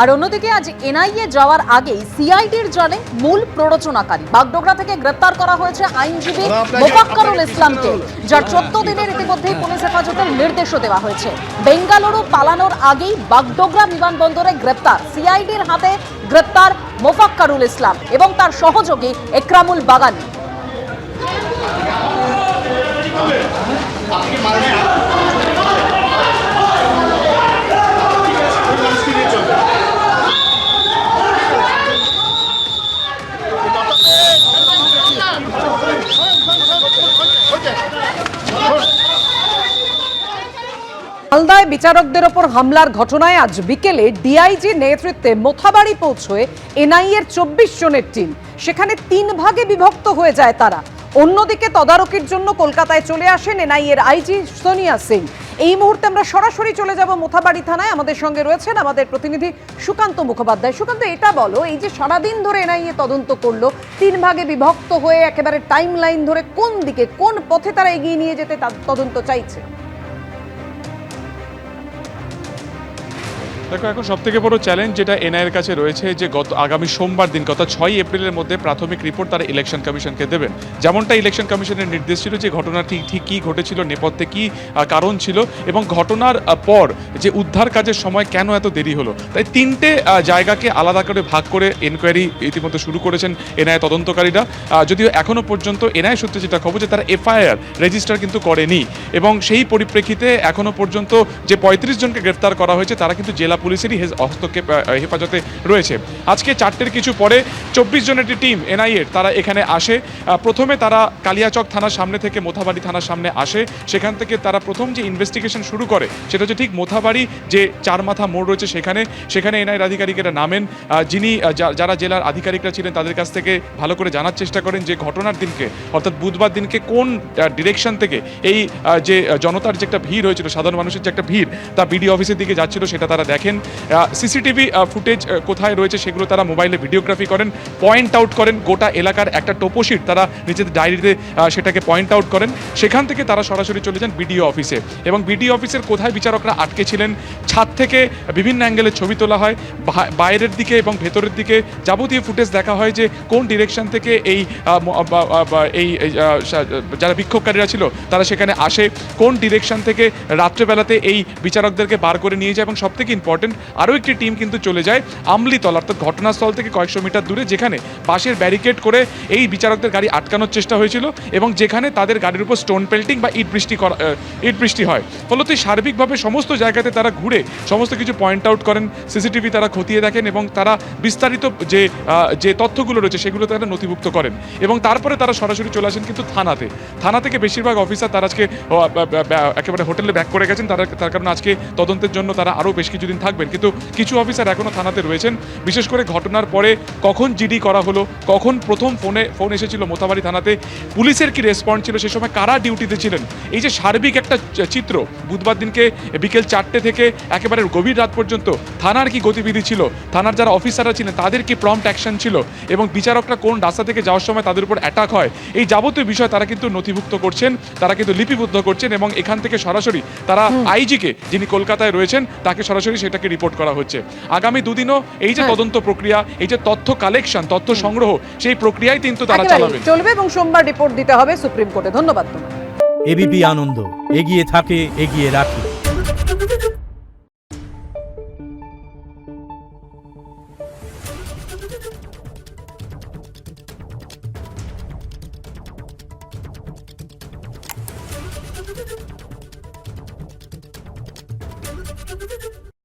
আর অন্যদিকে আজ এনআইএ যাওয়ার আগেই সিআইডির জালে মূল প্ররোচনাকারী বাগডোগরা থেকে গ্রেপ্তার করা হয়েছে আইনজীবী মোফাক্কারুল ইসলামকে, যার 14 দিনের ইতিমধ্যেই পুলিশ হেফাজতের নির্দেশও দেওয়া হয়েছে। বেঙ্গালুরু পালানোর আগেই বাগডোগরা বিমানবন্দরে গ্রেপ্তার, সিআইডির হাতে গ্রেপ্তার মোফাক্কারুল ইসলাম এবং তার সহযোগী একরামুল বাগানি। মালদায় বিচারকদের ওপর হামলার ঘটনায় আজ বিকেলে ডিআইজি নেতৃত্বে মোথাবাড়ি পৌঁছয় এনআইএর 24 জনের টিম। সেখানে 3 ভাগে বিভক্ত হয়ে যায় তারা। অন্যদিকে তদারকির জন্য কলকাতায় চলে আসেন এনআইএর আইজি সোনিয়া সিং। এই মুহূর্তে আমরা সরাসরি চলে যাব মোথাবাড়ি থানায়। আমাদের সঙ্গে রয়েছেন আমাদের প্রতিনিধি সুকান্ত মুখোপাধ্যায়। সুকান্ত, এটা বলো, এই যে সারাদিন ধরে এনআইএ তদন্ত করলো, 3 ভাগে বিভক্ত হয়ে একেবারে টাইম লাইন ধরে কোন দিকে, কোন পথে তারা এগিয়ে নিয়ে যেতে তদন্ত চাইছে? দেখো, এখন সবথেকে বড় চ্যালেঞ্জ যেটা এনআইএর কাছে রয়েছে যে আগামী সোমবার দিন অর্থাৎ 6 এপ্রিলের মধ্যে প্রাথমিক রিপোর্ট তারা ইলেকশন কমিশনকে দেবেন। যেমনটা ইলেকশন কমিশনের নির্দেশ ছিল যে ঘটনা ঠিক কী ঘটেছিল, নেপথ্যে কী কারণ ছিল এবং ঘটনার পর যে উদ্ধার কাজের সময় কেন এত দেরি হলো। তাই 3টে জায়গাকে আলাদা করে ভাগ করে এনকোয়ারি ইতিমধ্যে শুরু করেছেন এনআইএ তদন্তকারীরা। যদিও এখনও পর্যন্ত এনআইএ সূত্রে যেটা খবর যে তারা এফআইআর রেজিস্টার কিন্তু করেনি এবং সেই পরিপ্রেক্ষিতে এখনও পর্যন্ত যে 35 জনকে গ্রেফতার করা হয়েছে তারা কিন্তু জেলা পুলিশেরই হস্তক্ষেপ হেফাজতে রয়েছে। আজকে 4টের কিছু পরে 24 জনের একটি টিম এনআইএর তারা এখানে আসে। প্রথমে তারা কালিয়াচক থানার সামনে থেকে মোথাবাড়ি থানার সামনে আসে। সেখান থেকে তারা প্রথম যে ইনভেস্টিগেশন শুরু করে সেটা হচ্ছে ঠিক মোথাবাড়ি যে চারমাথা মোড় রয়েছে সেখানে এনআইএর আধিকারিকেরা নামেন। যিনি যারা জেলার আধিকারিকরা ছিলেন তাদের কাছ থেকে ভালো করে জানার চেষ্টা করেন যে ঘটনার দিনকে অর্থাৎ বুধবার দিনকে কোন ডিরেকশন থেকে এই যে জনতার যে একটা ভিড় হয়েছিল, সাধারণ মানুষের যে একটা ভিড় তা বিডিও অফিসের দিকে যাচ্ছিল সেটা তারা দেখেন। সিসিটিভি ফুটেজ কোথায় রয়েছে সেগুলো তারা মোবাইলে ভিডিওগ্রাফি করেন, পয়েন্ট আউট করেন। গোটা এলাকার একটা টোপোশিট তারা নিজেদের ডায়েরিতে সেটাকে পয়েন্ট আউট করেন। সেখান থেকে তারা সরাসরি চলে যান বিডিও অফিসে এবং বিডিও অফিসের কোথায় বিচারকরা আটকে ছিলেন ছাদ থেকে বিভিন্ন অ্যাঙ্গেলের ছবি তোলা হয়, বাইরের দিকে এবং ভেতরের দিকে যাবতীয় ফুটেজ দেখা হয় যে কোন ডিরেকশন থেকে এই যারা বিক্ষোভকারীরা ছিল তারা সেখানে আসে, কোন ডিরেকশন থেকে রাত্রেবেলাতে এই বিচারকদেরকে বার করে নিয়ে যায় এবং সবথেকে ইম্পর্টেন্ট আরও একটি টিম কিন্তু চলে যায় আমলিতলা অর্থাৎ ঘটনাস্থল থেকে কয়েকশো মিটার দূরে, যেখানে বাঁশের ব্যারিকেড করে এই বিচারকদের গাড়ি আটকানোর চেষ্টা হয়েছিল এবং যেখানে তাদের গাড়ির উপর স্টোন পেল্টিং বা ইট বৃষ্টি হয়। ফলত সার্বিকভাবে সমস্ত জায়গাতে তারা ঘুরে সমস্ত কিছু পয়েন্ট আউট করেন, সিসিটিভি তারা খতিয়ে দেখেন এবং তারা বিস্তারিত যে তথ্যগুলো রয়েছে সেগুলো তারা নথিভুক্ত করেন এবং তারপরে তারা সরাসরি চলে আসেন কিন্তু থানা থেকে বেশিরভাগ অফিসার তারা আজকে একেবারে হোটেলে ব্যাক করে গেছেন। তার কারণে আজকে তদন্তের জন্য তারা আরও বেশ কিছুদিন থাকবেন, কিন্তু কিছু অফিসার এখনও থানাতে রয়েছেন। বিশেষ করে ঘটনার পরে কখন জিডি করা হলো, কখন প্রথম ফোন এসেছিল মোথাবাড়ি থানাতে, পুলিশের কি রেসপন্স ছিল, সে সময় কারা ডিউটিতে ছিলেন, এই যে সার্বিক একটা চিত্র বুধবার দিনকে বিকেল 4টে থেকে একেবারে গভীর রাত পর্যন্ত থানার কি গতিবিধি ছিল, থানার যারা অফিসাররা ছিলেন তাদের কি প্রম্পট অ্যাকশন ছিল এবং বিচারকরা কোন রাস্তা থেকে যাওয়ার সময় তাদের উপর অ্যাটাক হয়, এই যাবতীয় বিষয় তারা কিন্তু নথিভুক্ত করছেন, তারা কিন্তু লিপিবদ্ধ করছেন এবং এখান থেকে সরাসরি তারা আইজিকে, যিনি কলকাতায় রয়েছেন, তাকে সরাসরি সেটাকে রিপোর্ট করা হচ্ছে। আগামী দুদিনও এই যে তদন্ত প্রক্রিয়া, এই যে তথ্য কালেকশন, তথ্য সংগ্রহ, সেই প্রক্রিয়ায় কিন্তু তারা চলবে এবং সোমবার রিপোর্ট দিতে হবে সুপ্রিম কোর্টে। ধন্যবাদ তোমায়। এবিপি আনন্দ, এগিয়ে থাকে, এগিয়ে রাখে।